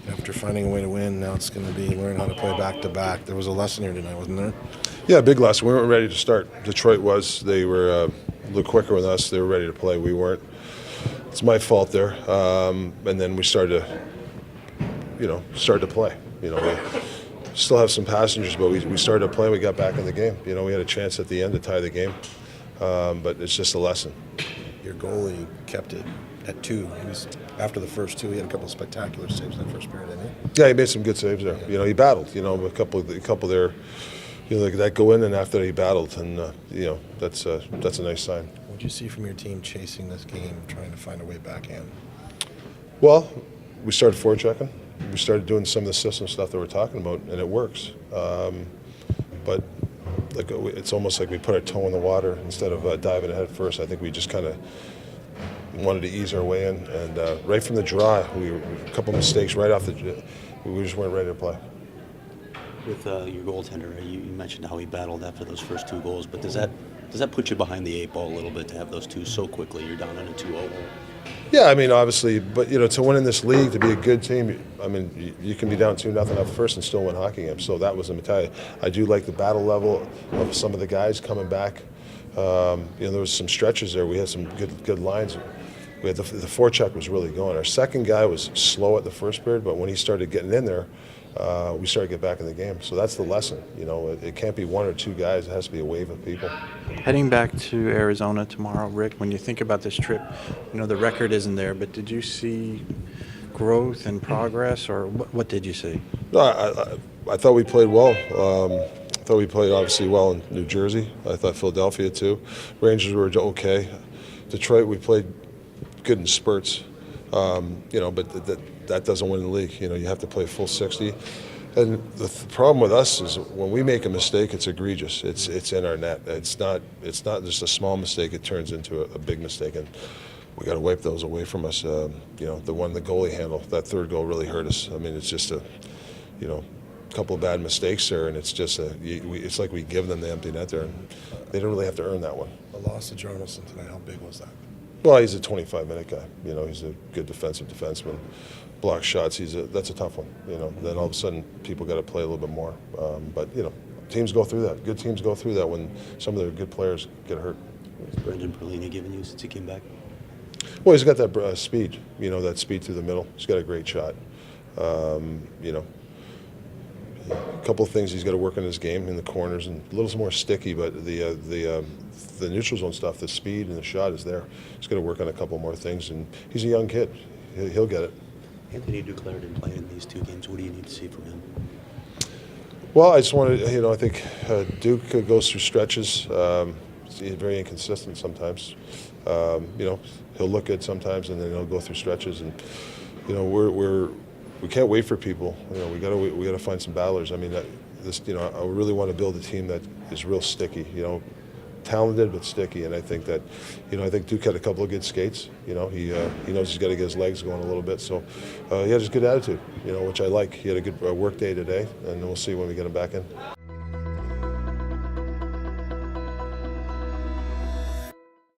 After finding a way to win, now it's going to be learn how to play back-to-back. There was a lesson here tonight, wasn't there? Yeah, big lesson. We weren't ready to start. Detroit was. They were a little quicker with us. They were ready to play. We weren't. It's my fault there. And then we started to play. We still have some passengers, but we started to play. We got back in the game. We had a chance at the end to tie the game, but it's just a lesson. Your goalie kept it at 2. After the first 2, he had a couple of spectacular saves in the first period, didn't he? Yeah, he made some good saves there. He battled. A couple there. Like that go in, and after that he battled, and that's a nice sign. What did you see from your team chasing this game, trying to find a way back in? Well, we started forechecking. We started doing some of the system stuff that we're talking about, and it works. But it's almost like we put our toe in the water instead of diving head first. I think we just kind of wanted to ease our way in, and right from the draw, a couple mistakes right off we just weren't ready to play. With your goaltender, you mentioned how he battled after those first 2 goals, but does that put you behind the 8 ball a little bit to have those 2 so quickly? You're down in a 2-0. Yeah, obviously, but to win in this league, to be a good team, you can be down 2-0 up first and still win hockey games. So that was a mentality. I do like the battle level of some of the guys coming back. There was some stretches there. We had some good lines. We had the forecheck was really going. Our second guy was slow at the first period, but when he started getting in there, we started to get back in the game. So that's the lesson. It can't be 1 or 2 guys. It has to be a wave of people. Heading back to Arizona tomorrow, Rick, when you think about this trip, the record isn't there, but did you see growth and progress, or what did you see? No, I thought we played well. I thought we played obviously well in New Jersey. I thought Philadelphia too. Rangers were okay. Detroit, we played good in spurts. But that doesn't win the league. You have to play full 60. And the problem with us is when we make a mistake, it's egregious. It's in our net. It's not just a small mistake. It turns into a big mistake, and we got to wipe those away from us. The goalie handle, that third goal really hurt us. It's just a couple of bad mistakes there, and it's just it's like we give them the empty net there, and they don't really have to earn that one. The loss of Jarmelson tonight, how big was that? Well, he's a 25-minute guy. He's a good defensive defenseman. Block shots. That's a tough one. Then all of a sudden people got to play a little bit more. But teams go through that. Good teams go through that when some of their good players get hurt. What's Brendan Perlini giving you since he came back? Well, he's got that speed. That speed through the middle. He's got a great shot. A couple of things he's got to work on his game in the corners and a little more sticky. But the neutral zone stuff, the speed and the shot is there. He's got to work on a couple more things, and he's a young kid. He'll get it. Anthony Duclair didn't play in these 2 games. What do you need to see from him? Well, I just wanted, I think Duke goes through stretches. He's very inconsistent sometimes. He'll look good sometimes, and then he'll go through stretches. And we can't wait for people. We got to find some battlers. I really want to build a team that is real sticky. Talented but sticky, and I think that, I think Duke had a couple of good skates. He knows he's got to get his legs going a little bit. So he had his good attitude, which I like. He had a good work day today, and we'll see when we get him back in.